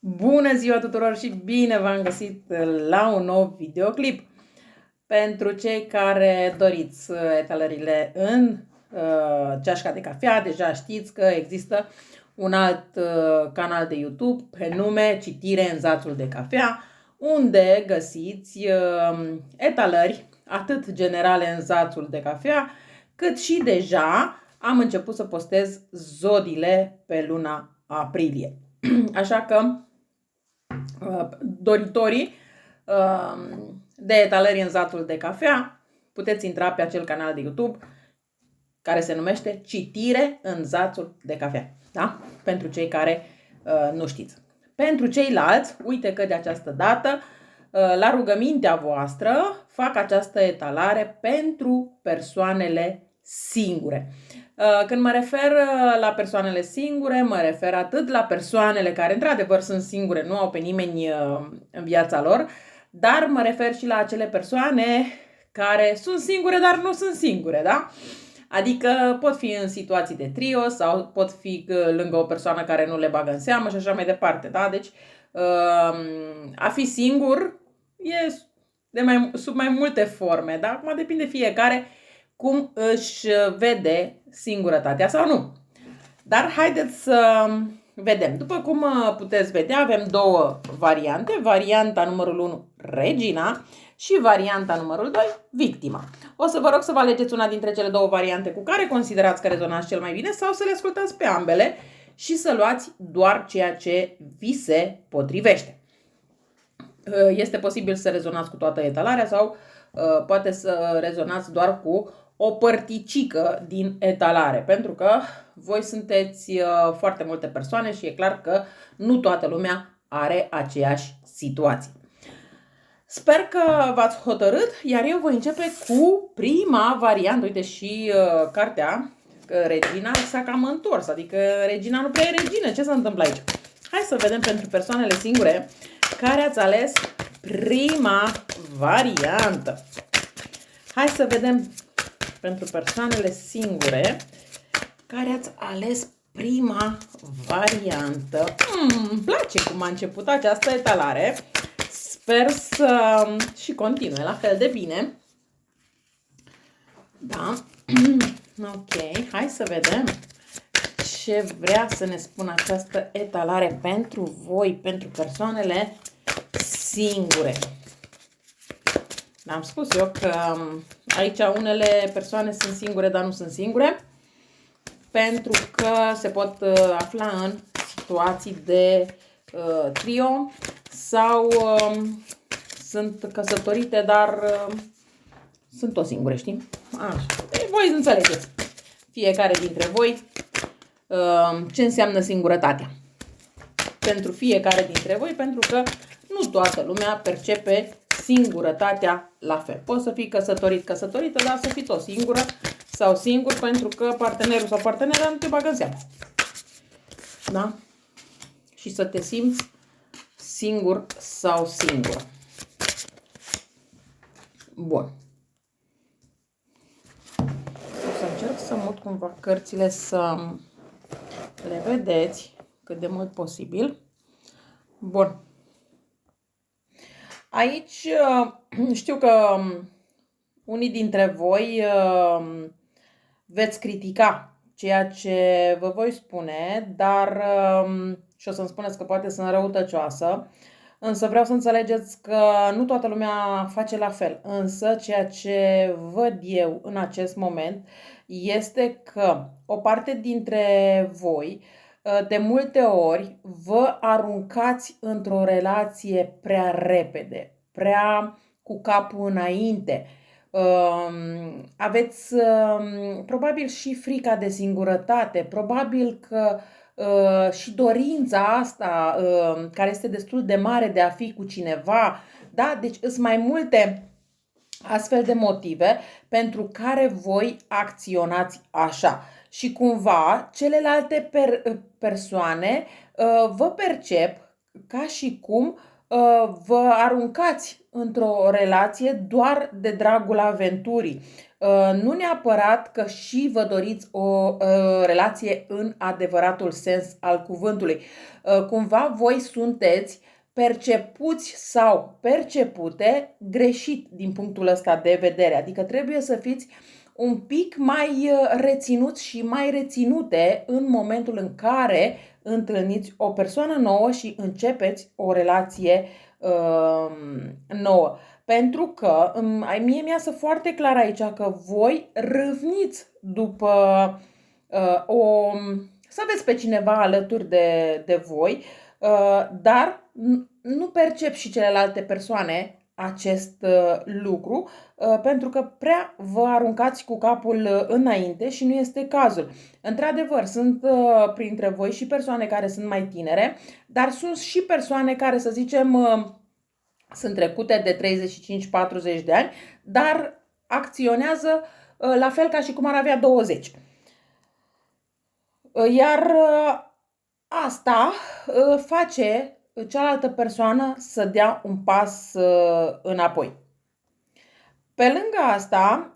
Bună ziua tuturor și bine v-am găsit la un nou videoclip. Pentru cei care doriți etalările în ceașca de cafea, deja știți că există un alt canal de YouTube pe nume Citire în zațul de cafea, unde găsiți etalări atât generale în zațul de cafea, cât și deja am început să postez zodiile pe luna aprilie. Așa că doritorii de etalări în zatul de cafea, puteți intra pe acel canal de YouTube care se numește Citire în zațul de cafea. Da? Pentru cei care nu știți. Pentru ceilalți, uite că de această dată, la rugămintea voastră, fac această etalare pentru persoanele singure. Când mă refer la persoanele singure, mă refer atât la persoanele care într-adevăr sunt singure, nu au pe nimeni în viața lor, dar mă refer și la acele persoane care sunt singure, dar nu sunt singure, da? Adică pot fi în situații de trio sau pot fi lângă o persoană care nu le bagă în seamă și așa mai departe, da? Deci a fi singur e sub mai multe forme, da? Acum depinde fiecare cum își vede singurătatea sau nu. Dar haideți să vedem. După cum puteți vedea, avem două variante. Varianta numărul 1, Regina, și varianta numărul 2, Victima. O să vă rog să vă alegeți una dintre cele două variante cu care considerați că rezonați cel mai bine sau să le ascultați pe ambele și să luați doar ceea ce vi se potrivește. Este posibil să rezonați cu toată etalarea sau poate să rezonați doar cu o părticică din etalare, pentru că voi sunteți foarte multe persoane și e clar că nu toată lumea are aceeași situație. Sper că v-ați hotărât, iar eu voi începe cu prima variantă. Uite, și cartea, că Regina s-a cam întors, adică Regina nu prea e regină. Ce se întâmplă aici? Hai să vedem pentru persoanele singure care ați ales prima variantă. Hai să vedem pentru persoanele singure care ați ales prima variantă. Îmi place cum a început această etalare. Sper să și continue la fel de bine. Da. Ok, hai să vedem ce vrea să ne spună această etalare pentru voi, pentru persoanele singure. Am spus eu că aici unele persoane sunt singure, dar nu sunt singure, pentru că se pot afla în situații de trio sau sunt căsătorite, dar sunt tot singure, știi? Așa. Voi înțelegeți, fiecare dintre voi, ce înseamnă singurătatea. Pentru fiecare dintre voi, pentru că nu toată lumea percepe singurătatea la fel. Poți să fii căsătorit, căsătorită, dar să fii tot singură sau singur, pentru că partenerul sau partenera nu te bagă în seamă. Da? Și să te simți singur sau singură. Bun. O să încerc să mut cumva cărțile să le vedeți cât de mult posibil. Bun. Aici știu că unii dintre voi veți critica ceea ce vă voi spune, dar și o să-mi spuneți că poate sunt răutăcioasă, însă vreau să înțelegeți că nu toată lumea face la fel. Însă ceea ce văd eu în acest moment este că o parte dintre voi de multe ori vă aruncați într-o relație prea repede, prea cu capul înainte. Aveți probabil și frica de singurătate, probabil că și dorința asta care este destul de mare de a fi cu cineva, da? Deci sunt mai multe astfel de motive pentru care voi acționați așa. Și cumva celelalte persoane vă percep ca și cum vă aruncați într-o relație doar de dragul aventurii. Nu neapărat că și vă doriți o relație în adevăratul sens al cuvântului. Cumva voi sunteți percepuți sau percepute greșit din punctul ăsta de vedere. Adică trebuie să fiți un pic mai reținuți și mai reținute în momentul în care întâlniți o persoană nouă și începeți o relație nouă. Pentru că mie mi-iasă foarte clar aici că voi râvniți după să aveți pe cineva alături de voi, dar nu percep și celelalte persoane acest lucru, pentru că prea vă aruncați cu capul înainte și nu este cazul. Într-adevăr, sunt printre voi și persoane care sunt mai tinere, dar sunt și persoane care, să zicem, sunt trecute de 35-40 de ani, dar acționează la fel ca și cum ar avea 20. Iar asta face cealaltă persoană să dea un pas înapoi. Pe lângă asta,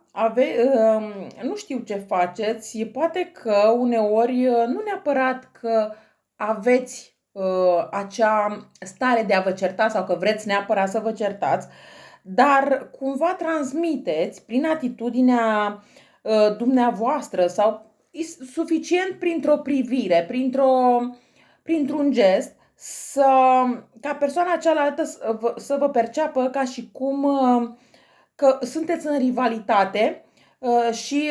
nu știu ce faceți, poate că uneori nu neapărat că aveți acea stare de a vă certa sau că vreți neapărat să vă certați, dar cumva transmiteți prin atitudinea dumneavoastră sau suficient printr-o privire, printr-un gest, ca persoana cealaltă să vă perceapă ca și cum că sunteți în rivalitate și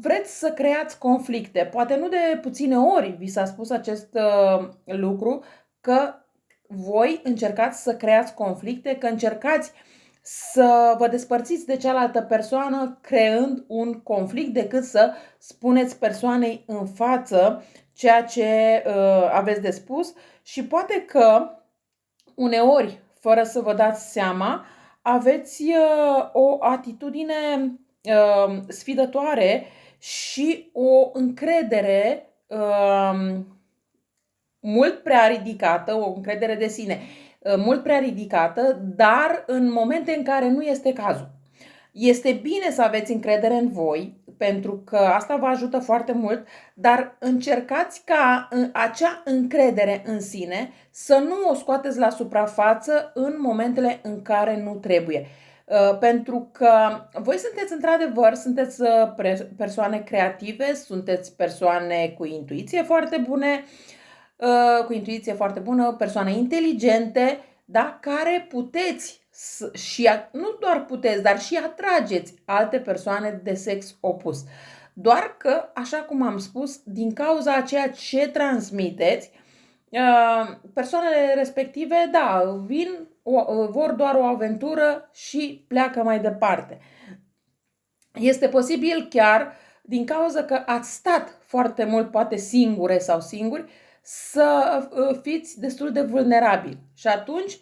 vreți să creați conflicte. Poate nu de puține ori vi s-a spus acest lucru, că voi încercați să creați conflicte, că încercați să vă despărțiți de cealaltă persoană creând un conflict, decât să spuneți persoanei în față ceea ce aveți de spus. Și poate că uneori, fără să vă dați seama, aveți o atitudine sfidătoare și o încredere mult prea ridicată, o încredere de sine mult prea ridicată, dar în momente în care nu este cazul. Este bine să aveți încredere în voi, pentru că asta vă ajută foarte mult, dar încercați ca acea încredere în sine să nu o scoateți la suprafață în momentele în care nu trebuie. Pentru că voi sunteți într-adevăr, sunteți persoane creative, sunteți persoane cu intuiție foarte bună, persoane inteligente, da? Care puteți și nu doar puteți, dar și atrageți alte persoane de sex opus. Doar că, așa cum am spus, din cauza a ceea ce transmiteți, persoanele respective, da, vor doar o aventură și pleacă mai departe. Este posibil chiar din cauza că ați stat foarte mult, poate singure sau singuri, să fiți destul de vulnerabili. Și atunci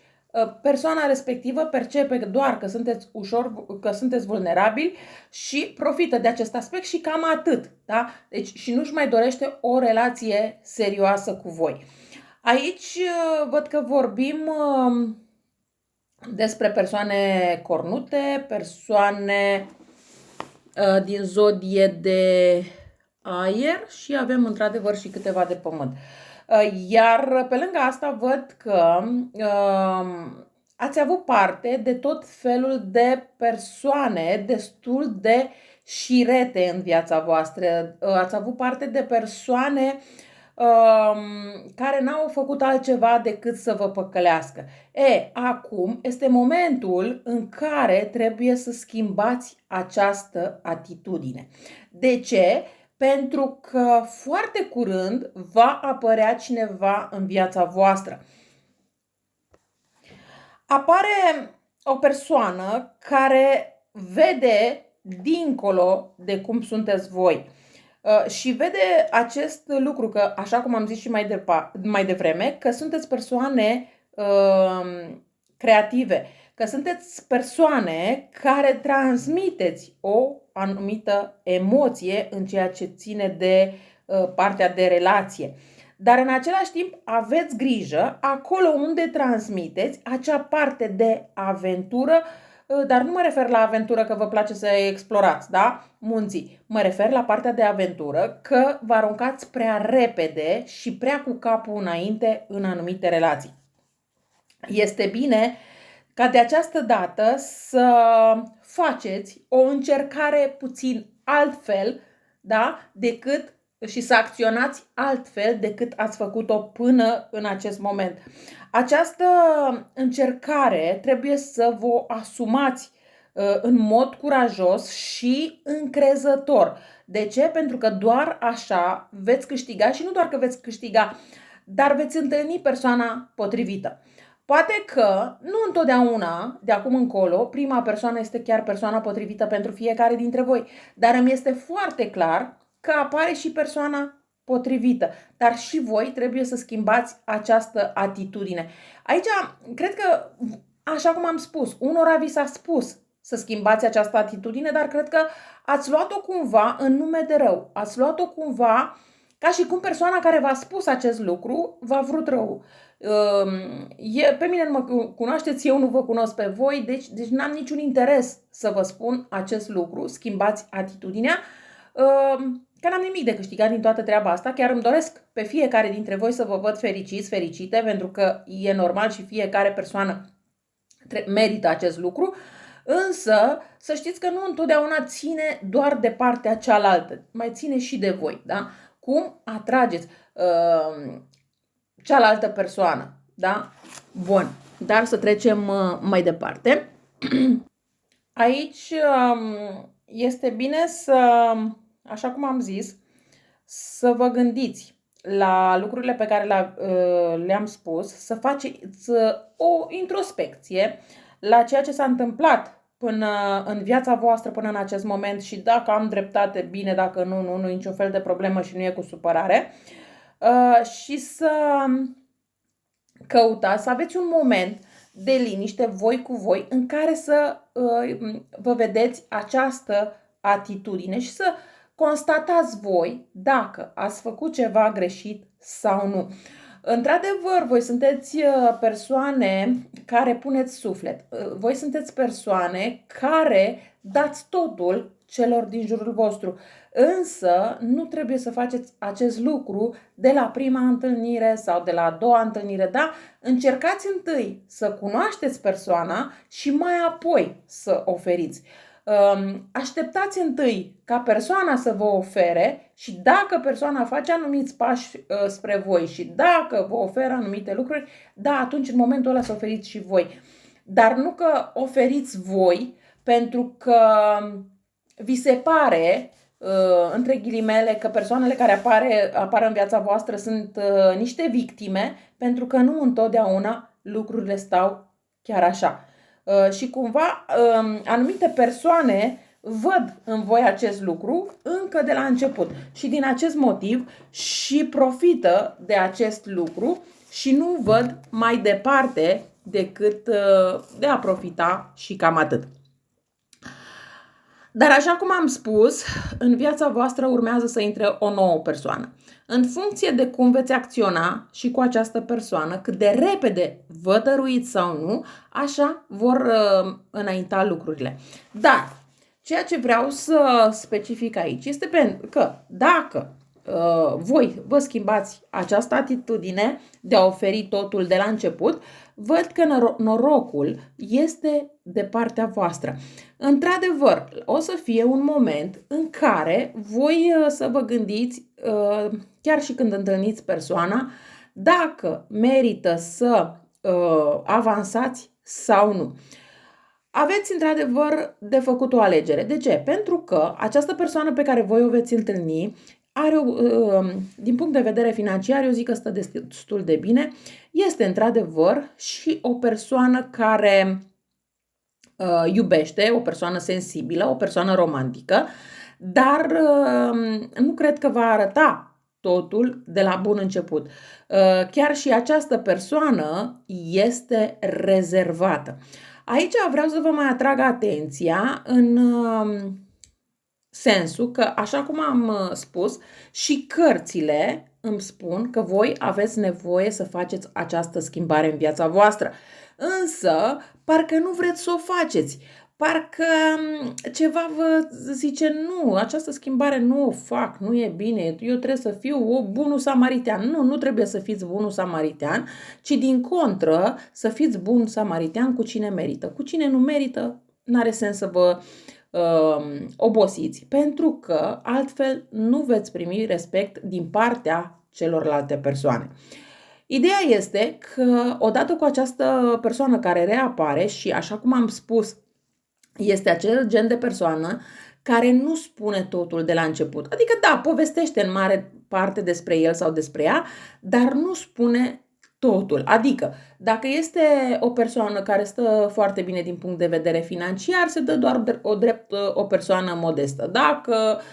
persoana respectivă percepe doar că sunteți vulnerabili și profită de acest aspect și cam atât. Da? Deci și nu-și mai dorește o relație serioasă cu voi. Aici văd că vorbim despre persoane cornute, persoane din zodie de aer și avem într-adevăr și câteva de pământ. Iar pe lângă asta văd că ați avut parte de tot felul de persoane destul de șirete în viața voastră. Ați avut parte de persoane care n-au făcut altceva decât să vă păcălească. Acum este momentul în care trebuie să schimbați această atitudine. De ce? Pentru că foarte curând va apărea cineva în viața voastră. Apare o persoană care vede dincolo de cum sunteți voi și vede acest lucru, că, așa cum am zis și mai devreme, că sunteți persoane creative, că sunteți persoane care transmiteți o anumită emoție în ceea ce ține de partea de relație. Dar în același timp aveți grijă acolo unde transmiteți acea parte de aventură, dar nu mă refer la aventură că vă place să explorați, da? Munții. Mă refer la partea de aventură că vă aruncați prea repede și prea cu capul înainte în anumite relații. Este bine ca de această dată să faceți o încercare puțin altfel, da? Decât și să acționați altfel decât ați făcut-o până în acest moment. Această încercare trebuie să vă asumați în mod curajos și încrezător. De ce? Pentru că doar așa veți câștiga și nu doar că veți câștiga, dar veți întâlni persoana potrivită. Poate că nu întotdeauna, de acum încolo, prima persoană este chiar persoana potrivită pentru fiecare dintre voi, dar îmi este foarte clar că apare și persoana potrivită. Dar și voi trebuie să schimbați această atitudine. Aici, cred că, așa cum am spus, unora vi s-a spus să schimbați această atitudine, dar cred că ați luat-o cumva în nume de rău. Ați luat-o cumva ca și cum persoana care v-a spus acest lucru v-a vrut rău. Pe mine nu mă cunoașteți, eu nu vă cunosc pe voi, deci n-am niciun interes să vă spun acest lucru. Schimbați atitudinea, că n-am nimic de câștigat din toată treaba asta. Chiar îmi doresc pe fiecare dintre voi să vă văd fericiți, fericite, pentru că e normal și fiecare persoană merită acest lucru. Însă să știți că nu întotdeauna ține doar de partea cealaltă, mai ține și de voi, da? Cum atrageți cealaltă persoană, da? Bun, dar să trecem mai departe. Aici este bine să, așa cum am zis, să vă gândiți la lucrurile pe care le-am spus, să faceți o introspecție la ceea ce s-a întâmplat până în viața voastră până în acest moment și dacă am dreptate, bine, dacă nu e niciun fel de problemă și nu e cu supărare. Și să căutați, să aveți un moment de liniște, voi cu voi, în care să vă vedeți această atitudine și să constatați voi dacă ați făcut ceva greșit sau nu. Într-adevăr, voi sunteți persoane care puneți suflet. Voi sunteți persoane care dați totul celor din jurul vostru. Însă nu trebuie să faceți acest lucru de la prima întâlnire sau de la a doua întâlnire, da? Încercați întâi să cunoașteți persoana și mai apoi să oferiți. Așteptați întâi ca persoana să vă ofere și dacă persoana face anumiți pași spre voi și dacă vă oferă anumite lucruri, da, atunci în momentul ăla să oferiți și voi. Dar nu că oferiți voi pentru că vi se pare, între ghilimele, că persoanele care apar în viața voastră sunt niște victime, pentru că nu întotdeauna lucrurile stau chiar așa. Și cumva anumite persoane văd în voi acest lucru încă de la început și din acest motiv și profită de acest lucru și nu văd mai departe decât de a profita și cam atât. Dar așa cum am spus, în viața voastră urmează să intre o nouă persoană. În funcție de cum veți acționa și cu această persoană, cât de repede vă dăruiți sau nu, așa vor înainta lucrurile. Dar ceea ce vreau să specific aici este pentru că dacă voi vă schimbați această atitudine de a oferi totul de la început, văd că norocul este de partea voastră. Într-adevăr, o să fie un moment în care voi să vă gândiți, chiar și când întâlniți persoana, dacă merită să avansați sau nu. Aveți într-adevăr de făcut o alegere. De ce? Pentru că această persoană pe care voi o veți întâlni are, din punct de vedere financiar, eu zic că stă destul de bine. Este într-adevăr și o persoană care iubește, o persoană sensibilă, o persoană romantică, dar nu cred că va arăta totul de la bun început. Chiar și această persoană este rezervată. Aici vreau să vă mai atrag atenția în sensul că, așa cum am spus, și cărțile îmi spun că voi aveți nevoie să faceți această schimbare în viața voastră. Însă, parcă nu vreți să o faceți. Parcă ceva vă zice, nu, această schimbare nu o fac, nu e bine, eu trebuie să fiu o bunul samaritean. Nu, nu trebuie să fiți bunul samaritean, ci din contră să fiți bun samaritean cu cine merită. Cu cine nu merită, n-are sens să vă obosiți, pentru că altfel nu veți primi respect din partea celorlalte persoane. Ideea este că odată cu această persoană care reapare și, așa cum am spus, este acel gen de persoană care nu spune totul de la început. Adică, da, povestește în mare parte despre el sau despre ea, dar nu spune totul. Adică, dacă este o persoană care stă foarte bine din punct de vedere financiar, se dă doar o persoană modestă.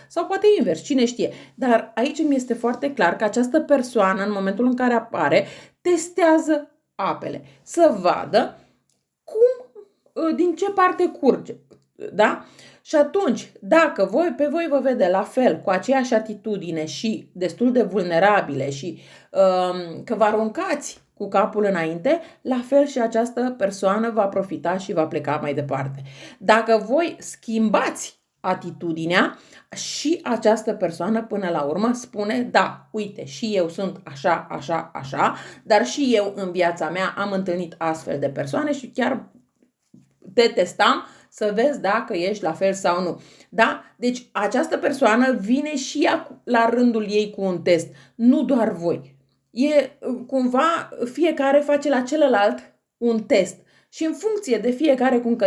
Sau poate invers, cine știe. Dar aici mi este foarte clar că această persoană, în momentul în care apare, testează apele. Să vadă din ce parte curge. Da? Și atunci, dacă pe voi vă vede la fel, cu aceeași atitudine și destul de vulnerabile și că vă aruncați cu capul înainte, la fel și această persoană va profita și va pleca mai departe. Dacă voi schimbați atitudinea, și această persoană până la urmă spune, da, uite, și eu sunt așa, așa, așa, dar și eu în viața mea am întâlnit astfel de persoane și chiar te testam să vezi dacă ești la fel sau nu. Da? Deci această persoană vine și ea la rândul ei cu un test, nu doar voi. Cumva fiecare face la celălalt un test și în funcție de fiecare cum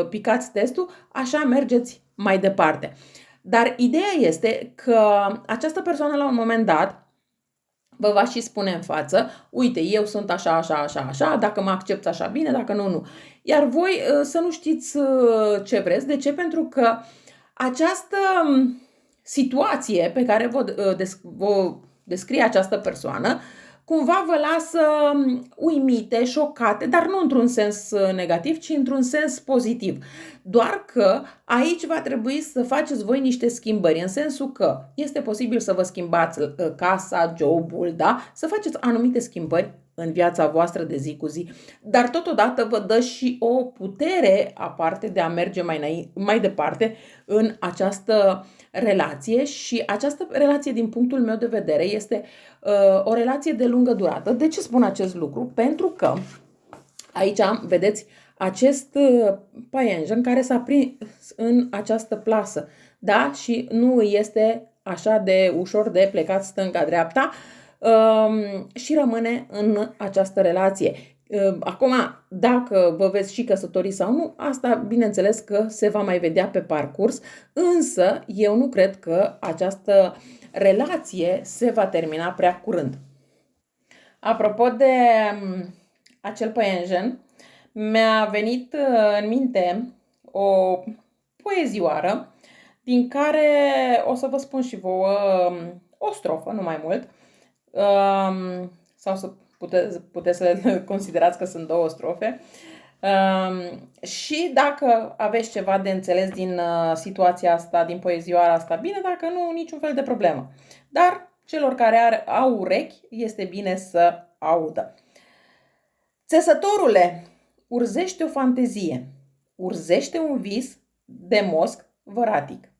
picați testul, așa mergeți mai departe. Dar ideea este că această persoană la un moment dat vă va și spune în față, uite, eu sunt așa, așa, așa, așa, dacă mă accepți așa bine, dacă nu, nu. Iar voi să nu știți ce vreți. De ce? Pentru că această situație pe care vă descrie această persoană, cumva vă lasă uimite, șocate, dar nu într-un sens negativ, ci într-un sens pozitiv. Doar că aici va trebui să faceți voi niște schimbări, în sensul că este posibil să vă schimbați casa, jobul, da? Să faceți anumite schimbări în viața voastră de zi cu zi, dar totodată vă dă și o putere aparte de a merge mai departe în această relație și această relație, din punctul meu de vedere, este o relație de lungă durată. De ce spun acest lucru? Pentru că aici vedeți acest paianjen care s-a prins în această plasă, da? Și nu este așa de ușor de plecat stânga-dreapta și rămâne în această relație. Acum, dacă vă veți și căsători sau nu, asta bineînțeles că se va mai vedea pe parcurs, însă eu nu cred că această relație se va termina prea curând. Apropo de acel păianjen, mi-a venit în minte o poezioară din care o să vă spun și vouă o strofă, nu mai mult, sau să puteți să le considerați că sunt două strofe. Și dacă aveți ceva de înțeles din situația asta, din poezioara asta, bine, dacă nu, niciun fel de problemă. Dar celor care au urechi, este bine să audă. Țesătorule, urzește o fantezie, urzește un vis de mosc văratic,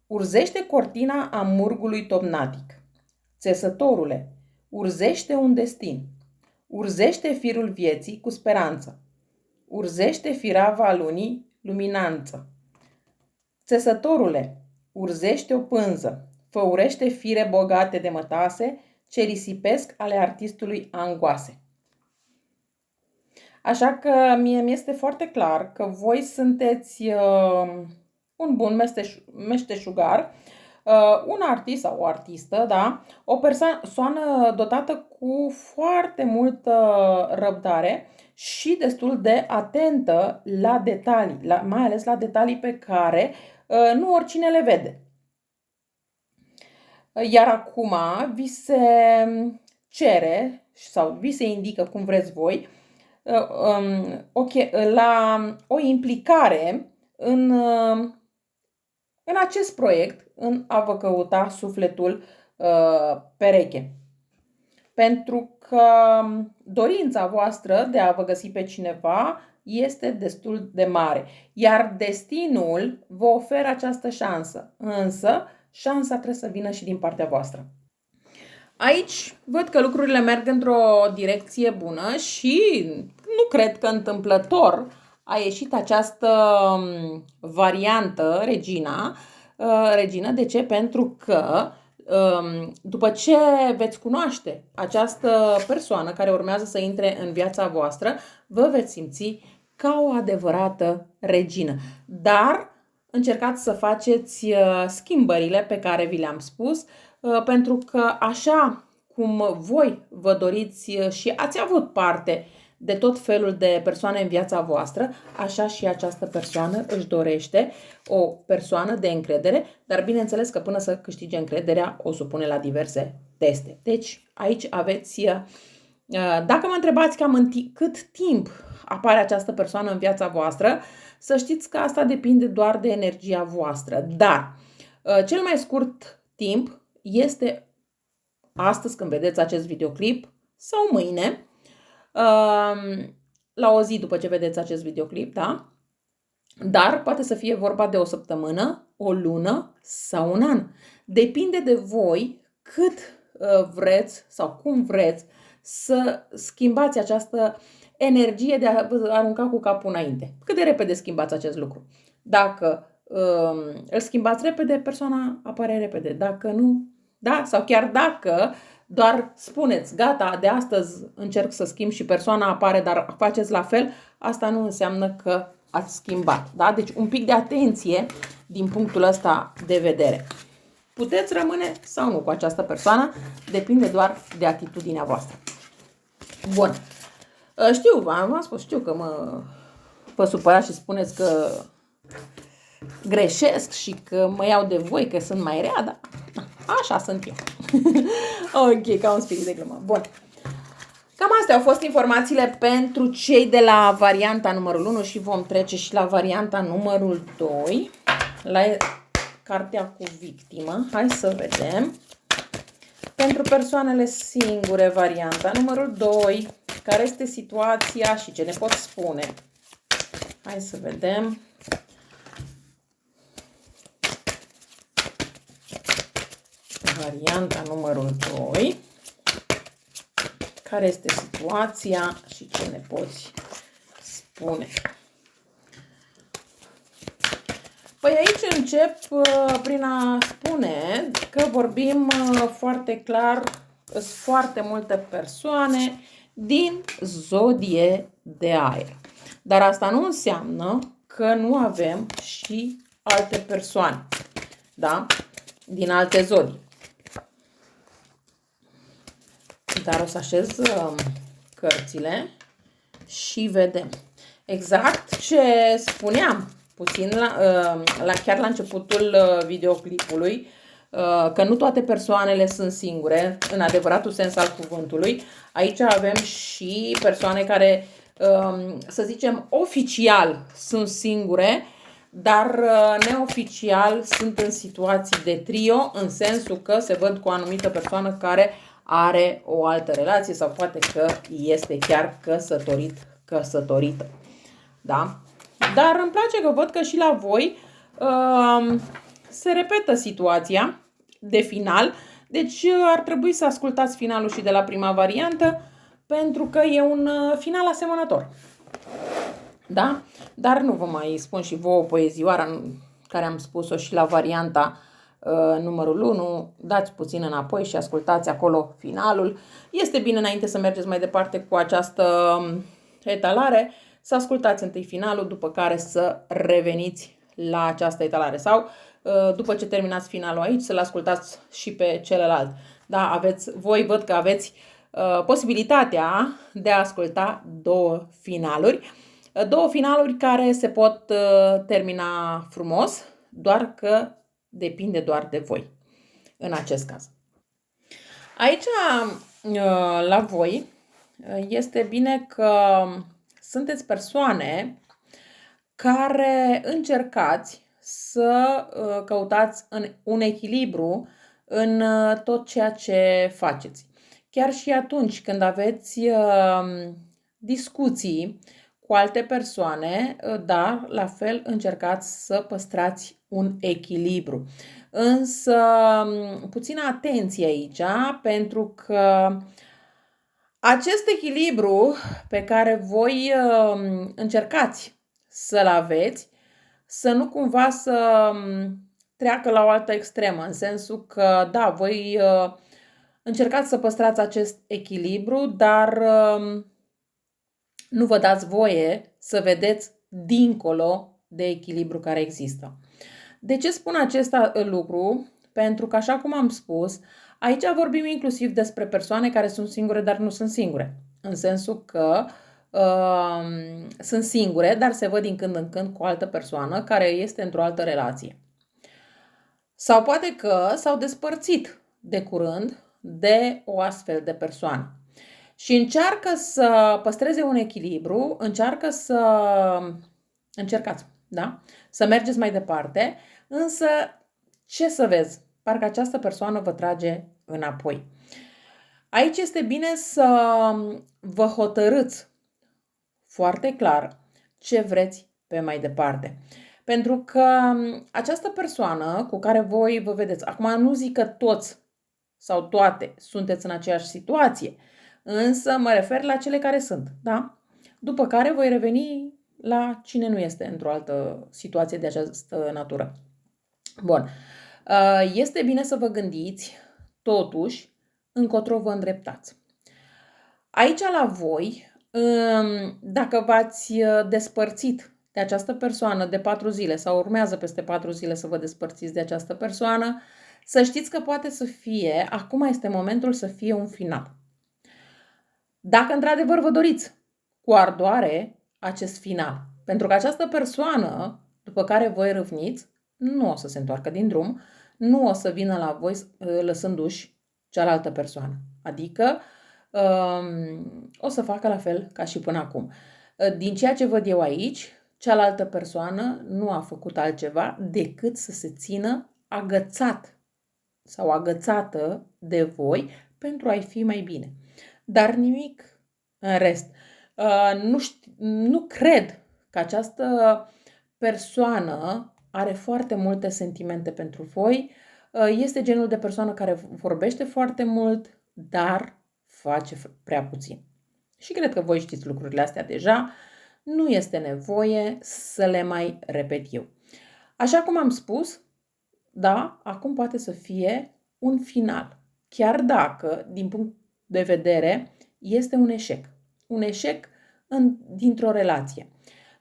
urzește cortina a murgului topnatic. Țesătorule, urzește un destin, urzește firul vieții cu speranță, urzește firava lunii luminanță. Țesătorule, urzește o pânză, făurește fire bogate de mătase ce risipesc ale artistului angoase. Așa că mie mi-este foarte clar că voi sunteți un bun meșteșugar, un artist sau o artistă, da? O persoană dotată cu foarte multă răbdare și destul de atentă la detalii, mai ales la detalii pe care nu oricine le vede. Iar acum vi se cere sau vi se indică, cum vreți voi, la o implicare în acest proiect, în a vă căuta sufletul pereche. Pentru că dorința voastră de a vă găsi pe cineva este destul de mare, iar destinul vă oferă această șansă, însă șansa trebuie să vină și din partea voastră. Aici văd că lucrurile merg într-o direcție bună și nu cred că întâmplător a ieșit această variantă regină. De ce? Pentru că după ce veți cunoaște această persoană care urmează să intre în viața voastră, vă veți simți ca o adevărată regină. Dar încercați să faceți schimbările pe care vi le-am spus, pentru că așa cum voi vă doriți și ați avut parte de tot felul de persoane în viața voastră, așa și această persoană își dorește o persoană de încredere, dar bineînțeles că până să câștige încrederea o supune la diverse teste. Deci aici aveți, dacă mă întrebați cam în cât timp apare această persoană în viața voastră, să știți că asta depinde doar de energia voastră, dar cel mai scurt timp este astăzi când vedeți acest videoclip sau mâine, la o zi după ce vedeți acest videoclip, da? Dar poate să fie vorba de o săptămână, o lună sau un an. Depinde de voi cât vreți sau cum vreți să schimbați această energie de a vă arunca cu capul înainte. Cât de repede schimbați acest lucru. Dacă îl schimbați repede, persoana apare repede. Dacă nu, da? Sau chiar dacă doar spuneți, gata, de astăzi încerc să schimb și persoana apare, dar faceți la fel, asta nu înseamnă că ați schimbat. Da? Deci un pic de atenție din punctul ăsta de vedere. Puteți rămâne sau nu cu această persoană, depinde doar de atitudinea voastră. Bun. Știu, v-am spus, știu că vă supărați și spuneți că greșesc și că mă iau de voi, că sunt mai rea, dar așa sunt eu. Ok, ca un spirit de glumă. Bun. Cam astea au fost informațiile pentru cei de la varianta numărul 1 și vom trece și la varianta numărul 2, la cartea cu victimă. Hai să vedem. Pentru persoanele singure, varianta numărul 2, care este situația și ce ne pot spune. Hai să vedem. Varianta numărul 2. Care este situația și ce ne poți spune? Păi aici încep prin a spune că vorbim foarte clar, sunt foarte multe persoane din zodie de aer. Dar asta nu înseamnă că nu avem și alte persoane, da? Din alte zodii. Dar o să așez cărțile și vedem. Exact ce spuneam puțin chiar la începutul videoclipului, că nu toate persoanele sunt singure, în adevăratul sens al cuvântului. Aici avem și persoane care, să zicem, oficial sunt singure, dar neoficial sunt în situații de trio, în sensul că se văd cu o anumită persoană care are o altă relație sau poate că este chiar căsătorită. Da? Dar îmi place că văd că și la voi se repetă situația de final. Deci ar trebui să ascultați finalul și de la prima variantă, pentru că e un final asemănător. Da? Dar nu vă mai spun și vouă poezioara care am spus-o și la varianta numărul 1, dați puțin înapoi și ascultați acolo finalul. Este bine înainte să mergeți mai departe cu această etalare, să ascultați întâi finalul, după care să reveniți la această etalare. Sau după ce terminați finalul aici, să-l ascultați și pe celălalt. Da, voi văd că aveți posibilitatea de a asculta două finaluri. Două finaluri care se pot termina frumos, doar că depinde doar de voi, în acest caz. Aici, la voi, este bine că sunteți persoane care încercați să căutați un echilibru în tot ceea ce faceți. chiar și atunci când aveți discuții cu alte persoane, dar la fel încercați să păstrați un echilibru. Însă puțină atenție aici, pentru că acest echilibru pe care voi încercați să-l aveți, să nu cumva să treacă la o altă extremă, în sensul că, da, voi încercați să păstrați acest echilibru, dar nu vă dați voie să vedeți dincolo de echilibru care există. De ce spun acest lucru? Pentru că, așa cum am spus, aici vorbim inclusiv despre persoane care sunt singure, dar nu sunt singure. În sensul că sunt singure, dar se văd din când în când cu o altă persoană care este într-o altă relație. Sau poate că s-au despărțit de curând de o astfel de persoană. Și încearcă să păstreze un echilibru, încercați, da? Să mergeți mai departe, însă ce să vezi? Parcă această persoană vă trage înapoi. Aici este bine să vă hotărâți foarte clar ce vreți pe mai departe. Pentru că această persoană cu care voi vă vedeți, acum nu zic că toți sau toate sunteți în aceeași situație, însă mă refer la cele care sunt, da? După care voi reveni la cine nu este într-o altă situație de această natură. Bun. Este bine să vă gândiți, totuși, încotro vă îndreptați. Aici la voi, dacă v-ați despărțit de această persoană de 4 zile sau urmează peste 4 zile să vă despărțiți de această persoană, să știți că poate să fie, acum este momentul să fie un final. Dacă într-adevăr vă doriți cu ardoare acest final, pentru că această persoană după care voi râvniți nu o să se întoarcă din drum, nu o să vină la voi lăsându-și cealaltă persoană. Adică o să facă la fel ca și până acum. Din ceea ce văd eu aici, cealaltă persoană nu a făcut altceva decât să se țină agățat sau agățată de voi pentru a-i fi mai bine. Dar nimic în rest. Nu cred că această persoană are foarte multe sentimente pentru voi. Este genul de persoană care vorbește foarte mult, dar face prea puțin. Și cred că voi știți lucrurile astea deja. Nu este nevoie să le mai repet eu. Așa cum am spus, da, acum poate să fie un final. Chiar dacă, din punct de vedere, este un eșec. Un eșec dintr-o relație.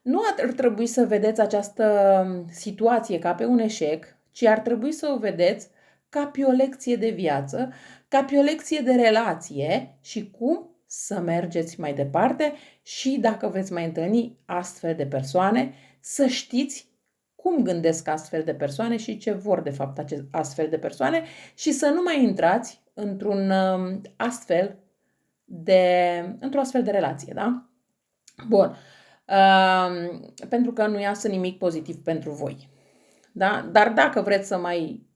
Nu ar trebui să vedeți această situație ca pe un eșec, ci ar trebui să o vedeți ca pe o lecție de viață, ca pe o lecție de relație și cum să mergeți mai departe și dacă veți mai întâlni astfel de persoane, să știți cum gândesc astfel de persoane și ce vor de fapt astfel de persoane și să nu mai intrați într-o astfel de relație, da? Bun. Pentru că nu iasă nimic pozitiv pentru voi. Da? Dar dacă vreți să mai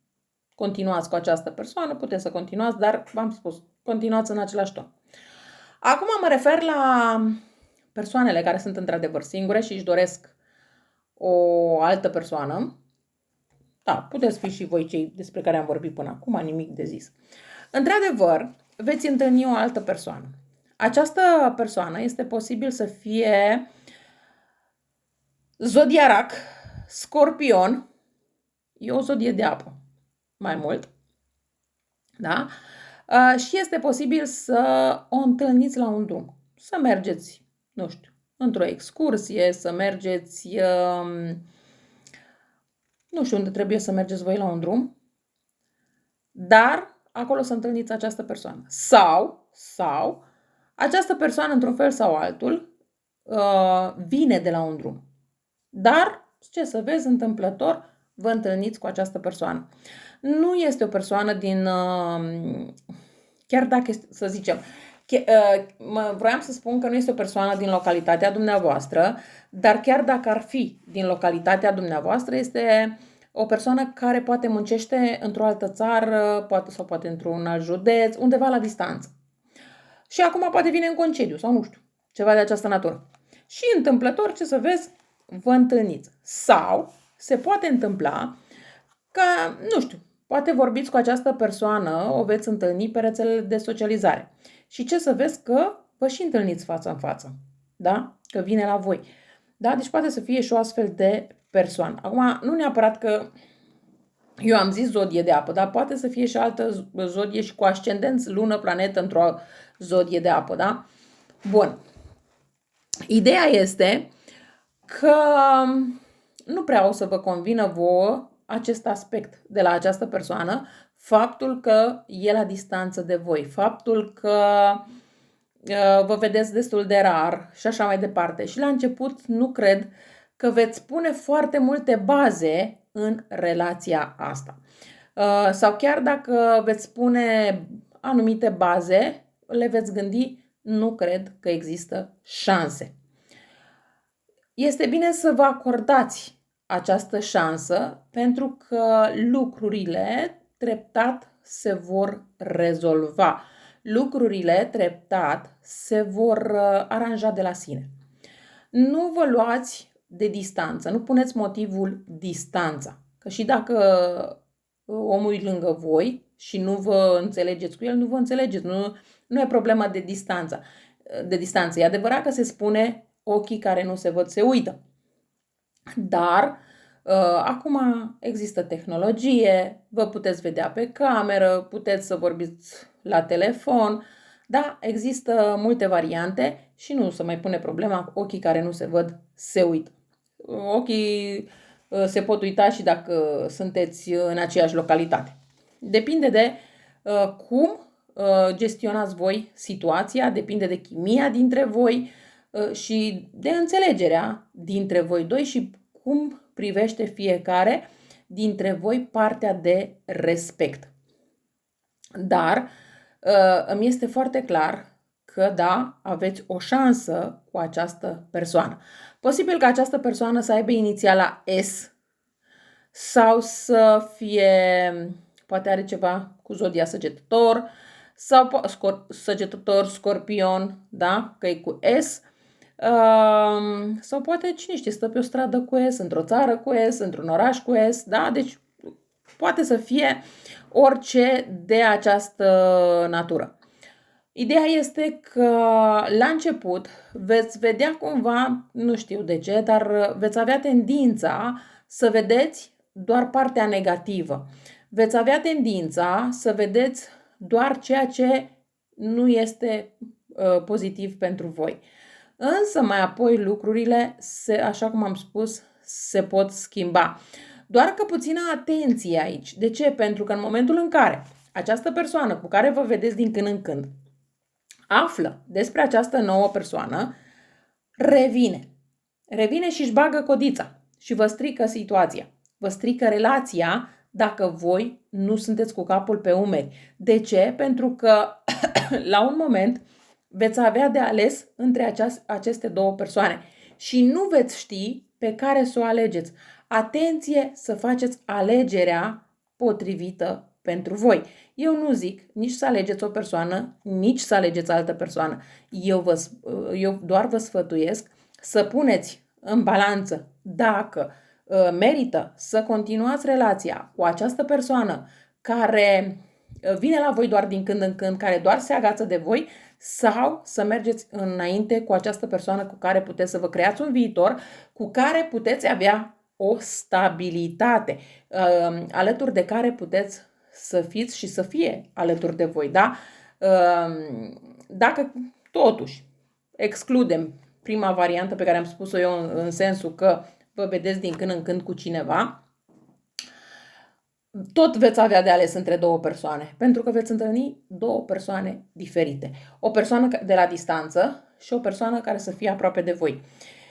continuați cu această persoană, puteți să continuați, dar v-am spus, continuați în același ton. Acum mă refer la persoanele care sunt într-adevăr singure și își doresc o altă persoană. Da, puteți fi și voi cei despre care am vorbit până acum, nimic de zis. Într-adevăr, veți întâlni o altă persoană. Această persoană este posibil să fie zodiarac, scorpion, e o zodie de apă, mai mult, da? Și este posibil să o întâlniți la un drum, să mergeți, nu știu, într-o excursie, să mergeți, nu știu unde trebuie să mergeți voi la un drum, dar acolo să întâlniți această persoană. Sau această persoană, într-un fel sau altul, vine de la un drum. Dar, ce să vezi, întâmplător, vă întâlniți cu această persoană. Nu este o persoană din, chiar dacă, să zicem, vroiam să spun că nu este o persoană din localitatea dumneavoastră, dar chiar dacă ar fi din localitatea dumneavoastră, este o persoană care poate muncește într-o altă țară, poate într-un alt județ, undeva la distanță. și acum poate vine în concediu sau nu știu, ceva de această natură. Și întâmplător, ce să vezi, vă întâlniți. Sau se poate întâmpla ca, nu știu, poate vorbiți cu această persoană, o veți întâlni pe rețelele de socializare. Și ce să vezi că vă și întâlniți față în față, da? Că vine la voi. Da? Deci poate să fie și o astfel de persoană. Acum, nu neapărat că eu am zis zodie de apă, dar poate să fie și altă zodie și cu ascendenți, lună, planetă într-o zodie de apă, da? Bun. Ideea este că nu prea o să vă convină vouă acest aspect de la această persoană, faptul că e la distanță de voi, faptul că vă vedeți destul de rar și așa mai departe. Și la început nu cred că veți pune foarte multe baze în relația asta. Sau chiar dacă veți pune anumite baze, le veți gândi, nu cred că există șanse. Este bine să vă acordați această șansă pentru că lucrurile treptat se vor rezolva. Lucrurile treptat se vor aranja de la sine. Nu vă luați de distanță, nu puneți motivul distanța. Că și dacă omul e lângă voi și nu vă înțelegeți cu el, nu vă înțelegeți. Nu e problema de distanță. E adevărat că se spune ochii care nu se văd se uită. Dar acum există tehnologie, vă puteți vedea pe cameră, puteți să vorbiți la telefon, da, există multe variante și nu se mai pune problema, ochii care nu se văd se uită. Ochii se pot uita și dacă sunteți în aceeași localitate. Depinde de cum gestionați voi situația, depinde de chimia dintre voi și de înțelegerea dintre voi doi și cum privește fiecare dintre voi partea de respect. Dar îmi este foarte clar că da, aveți o șansă cu această persoană. Posibil ca această persoană să aibă inițiala S sau să fie, poate are ceva cu zodia Săgetător sau Săgetător, Scorpion, da, că e cu S. Sau poate, cine știe, stă pe o stradă cu S, într-o țară cu S, într-un oraș cu S, da? Deci poate să fie orice de această natură. Ideea este că la început veți vedea cumva, nu știu de ce, dar veți avea tendința să vedeți doar partea negativă. Veți avea tendința să vedeți doar ceea ce nu este pozitiv pentru voi. Însă mai apoi lucrurile, așa cum am spus, se pot schimba. Doar că puțină atenție aici. De ce? Pentru că în momentul în care această persoană cu care vă vedeți din când în când află despre această nouă persoană, revine și își bagă codița și vă strică situația. Vă strică relația dacă voi nu sunteți cu capul pe umeri. De ce? Pentru că la un moment veți avea de ales între aceste două persoane și nu veți ști pe care să o alegeți. Atenție să faceți alegerea potrivită pentru voi. Eu nu zic nici să alegeți o persoană, nici să alegeți altă persoană. Eu doar vă sfătuiesc să puneți în balanță dacă merită să continuați relația cu această persoană care vine la voi doar din când în când, care doar se agață de voi, sau să mergeți înainte cu această persoană cu care puteți să vă creați un viitor, cu care puteți avea o stabilitate, alături de care puteți să fiți și să fie alături de voi, da? Dacă totuși excludem prima variantă pe care am spus-o eu în sensul că vă vedeți din când în când cu cineva, tot veți avea de ales între două persoane, pentru că veți întâlni două persoane diferite. O persoană de la distanță și o persoană care să fie aproape de voi.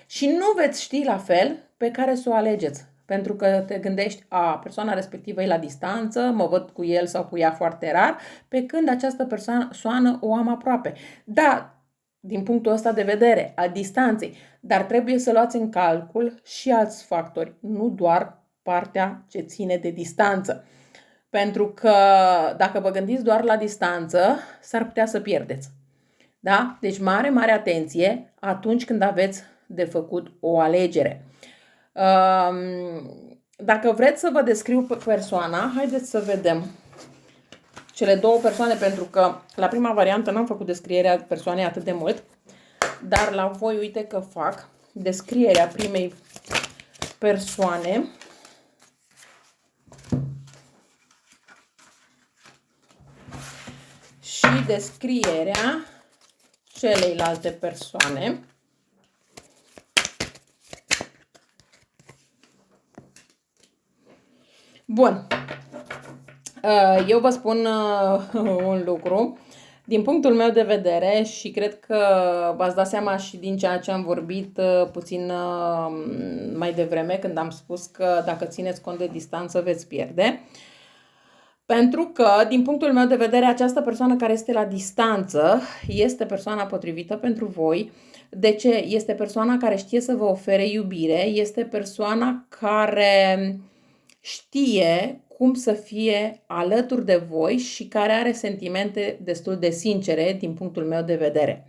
Și nu veți ști la fel pe care să o alegeți, pentru că te gândești, persoana respectivă e la distanță, mă văd cu el sau cu ea foarte rar, pe când această persoană o am aproape. Da, din punctul ăsta de vedere, al distanței, dar trebuie să luați în calcul și alți factori, nu doar partea ce ține de distanță. Pentru că dacă vă gândiți doar la distanță, s-ar putea să pierdeți. Da? Deci mare, mare atenție atunci când aveți de făcut o alegere. Dacă vreți să vă descriu persoana, haideți să vedem cele două persoane, pentru că la prima variantă n-am făcut descrierea persoanei atât de mult, dar la voi uite că fac descrierea primei persoane. Și descrierea celeilalte persoane. Bun. Eu vă spun un lucru. Din punctul meu de vedere, și cred că v-ați dat seama și din ceea ce am vorbit puțin mai devreme, când am spus că dacă țineți cont de distanță veți pierde. Pentru că, din punctul meu de vedere, această persoană care este la distanță este persoana potrivită pentru voi. De ce? Este persoana care știe să vă ofere iubire, este persoana care știe cum să fie alături de voi și care are sentimente destul de sincere din punctul meu de vedere.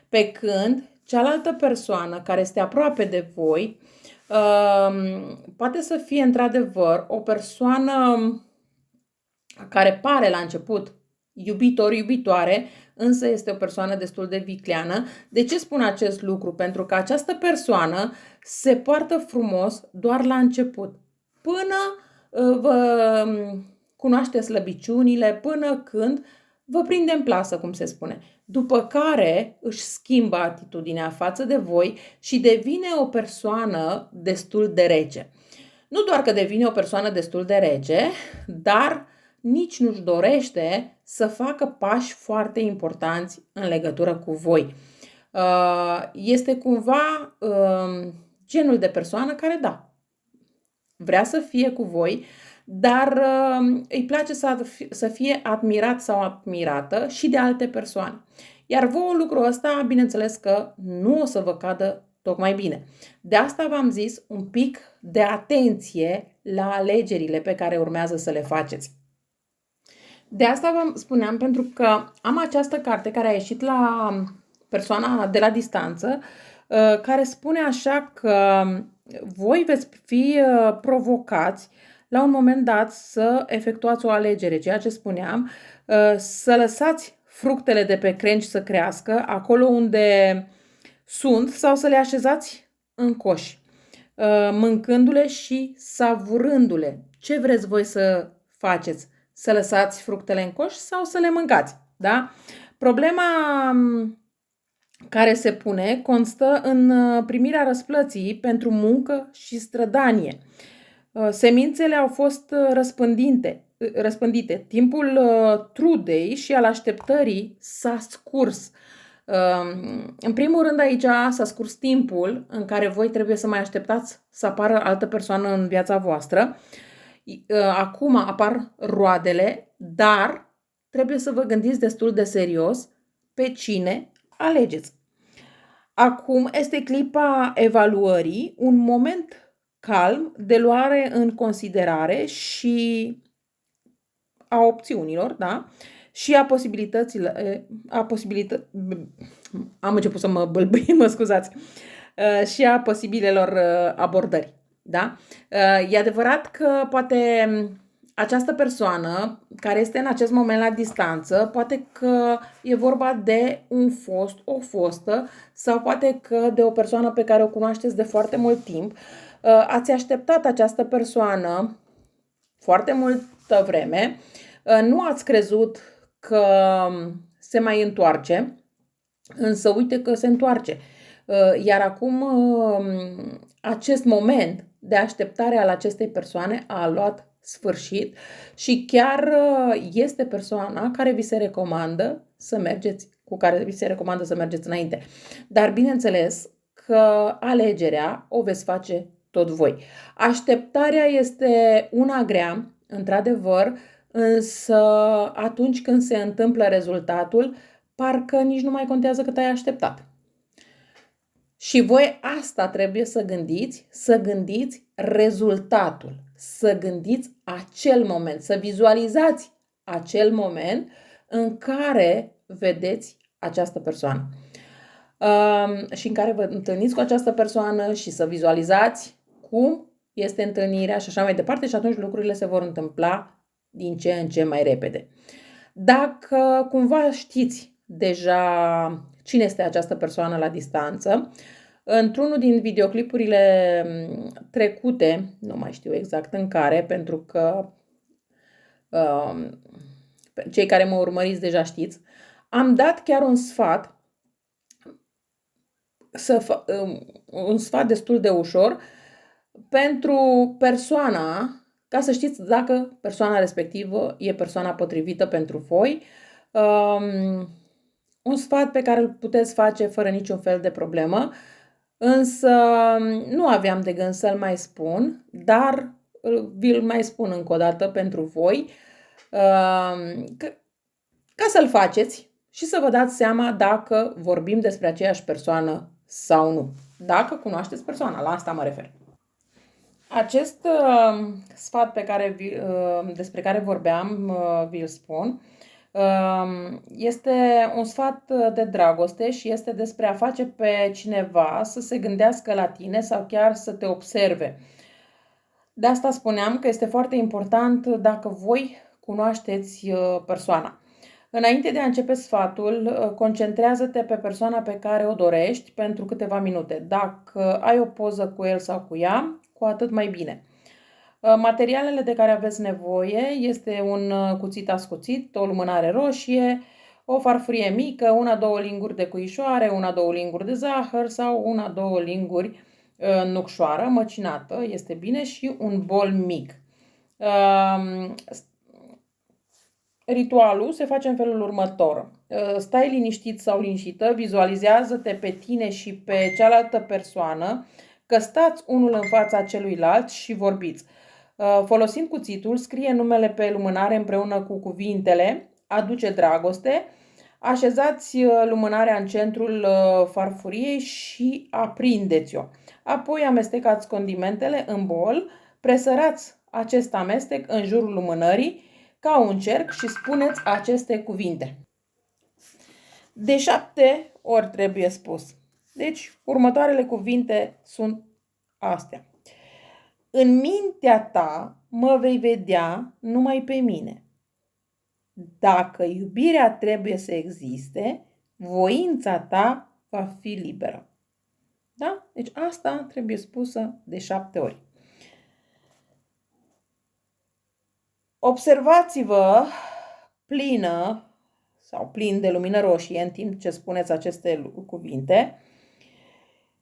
Pe când cealaltă persoană care este aproape de voi poate să fie într-adevăr o persoană care pare la început iubitor, iubitoare, însă este o persoană destul de vicleană. De ce spun acest lucru? Pentru că această persoană se poartă frumos doar la început, până vă cunoaște slăbiciunile, până când vă prinde în plasă, cum se spune. După care își schimbă atitudinea față de voi și devine o persoană destul de rece. Nu doar că devine o persoană destul de rece, dar nici nu-și dorește să facă pași foarte importanți în legătură cu voi. Este cumva genul de persoană care, da, vrea să fie cu voi, dar îi place să fie admirat sau admirată și de alte persoane. Iar vouă lucrul ăsta, bineînțeles că nu o să vă cadă tocmai bine. De asta v-am zis un pic de atenție la alegerile pe care urmează să le faceți. De asta vă spuneam, pentru că am această carte care a ieșit la persoana de la distanță, care spune așa că voi veți fi provocați la un moment dat să efectuați o alegere, ceea ce spuneam, să lăsați fructele de pe crengi să crească acolo unde sunt sau să le așezați în coș, mâncându-le și savurându-le. Ce vreți voi să faceți? Să lăsați fructele în coș sau să le mâncați? Da? Problema care se pune constă în primirea răsplății pentru muncă și strădanie. Semințele au fost răspândite. Timpul trudei și al așteptării s-a scurs. În primul rând aici s-a scurs timpul în care voi trebuie să mai așteptați să apară altă persoană în viața voastră. Acum apar roadele, dar trebuie să vă gândiți destul de serios pe cine alegeți. Acum este clipa evaluării, un moment calm de luare în considerare și a opțiunilor, da? Și a posibilităților, am început să mă bâlbâi, mă scuzați, și a posibilelor abordări, da? E adevărat că poate această persoană care este în acest moment la distanță, poate că e vorba de un fost, o fostă, sau poate că de o persoană pe care o cunoașteți de foarte mult timp. Ați așteptat această persoană foarte multă vreme, nu ați crezut că se mai întoarce, însă uite că se întoarce. Iar acum acest moment de așteptare al acestei persoane a luat sfârșit și chiar este persoana care vi se recomandă să mergeți, cu care vi se recomandă să mergeți înainte. Dar bineînțeles că alegerea o veți face tot voi. Așteptarea este una grea, într-adevăr, însă atunci când se întâmplă rezultatul, parcă nici nu mai contează cât ai așteptat. Și voi asta trebuie să gândiți rezultatul, să gândiți acel moment, să vizualizați acel moment în care vedeți această persoană. Și în care vă întâlniți cu această persoană și să vizualizați cum este întâlnirea și așa mai departe și atunci lucrurile se vor întâmpla din ce în ce mai repede. Dacă cumva știți deja cine este această persoană la distanță, într-unul din videoclipurile trecute, nu mai știu exact în care, pentru că cei care mă urmăriți deja știți, am dat chiar un sfat, un sfat destul de ușor pentru persoana, ca să știți dacă persoana respectivă e persoana potrivită pentru voi. Un sfat pe care îl puteți face fără niciun fel de problemă, însă nu aveam de gând să-l mai spun, dar vi-l mai spun încă o dată pentru voi, ca să-l faceți și să vă dați seama dacă vorbim despre aceeași persoană sau nu. Dacă cunoașteți persoana, la asta mă refer. Acest sfat despre care vorbeam, vi-l spun, este un sfat de dragoste și este despre a face pe cineva să se gândească la tine sau chiar să te observe. De asta spuneam că este foarte important dacă voi cunoașteți persoana. Înainte de a începe sfatul, concentrează-te pe persoana pe care o dorești pentru câteva minute. Dacă ai o poză cu el sau cu ea, cu atât mai bine. Materialele de care aveți nevoie este un cuțit ascuțit, o lumânare roșie, o farfurie mică, 1-2 linguri de cuișoare, 1-2 linguri de zahăr sau 1-2 linguri nucșoară măcinată, este bine, și un bol mic. Ritualul se face în felul următor. Stai liniștit sau liniștită, vizualizează-te pe tine și pe cealaltă persoană, că stați unul în fața celuilalt și vorbiți. Folosind cuțitul, scrie numele pe lumânare împreună cu cuvintele aduce dragoste, așezați lumânarea în centrul farfuriei și aprindeți-o. Apoi amestecați condimentele în bol, presărați acest amestec în jurul lumânării ca un cerc și spuneți aceste cuvinte. De 7 ori trebuie spus. Deci, următoarele cuvinte sunt astea. În mintea ta mă vei vedea numai pe mine. Dacă iubirea trebuie să existe, voința ta va fi liberă. Da? Deci asta trebuie spusă de 7 ori. Observați-vă plină sau plin de lumină roșie în timp ce spuneți aceste cuvinte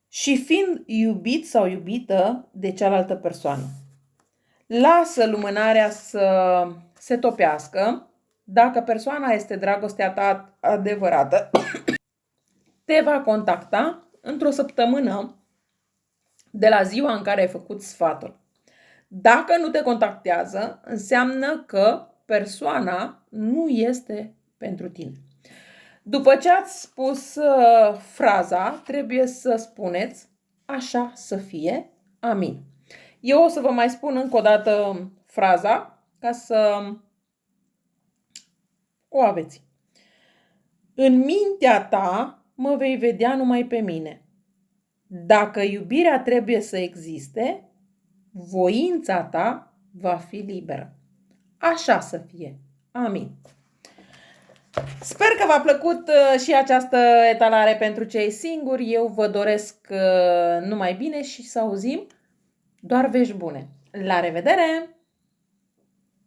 și fiind iubit sau iubită de cealaltă persoană. Lasă lumânarea să se topească. Dacă persoana este dragostea ta adevărată, te va contacta într-o săptămână de la ziua în care ai făcut sfatul. Dacă nu te contactează, înseamnă că persoana nu este pentru tine. După ce ați spus fraza, trebuie să spuneți așa să fie, amin. Eu o să vă mai spun încă o dată fraza ca să o aveți. În mintea ta mă vei vedea numai pe mine. Dacă iubirea trebuie să existe, voința ta va fi liberă. Așa să fie. Amin. Sper că v-a plăcut și această etalare pentru cei singuri. Eu vă doresc numai bine și să auzim doar vești bune. La revedere!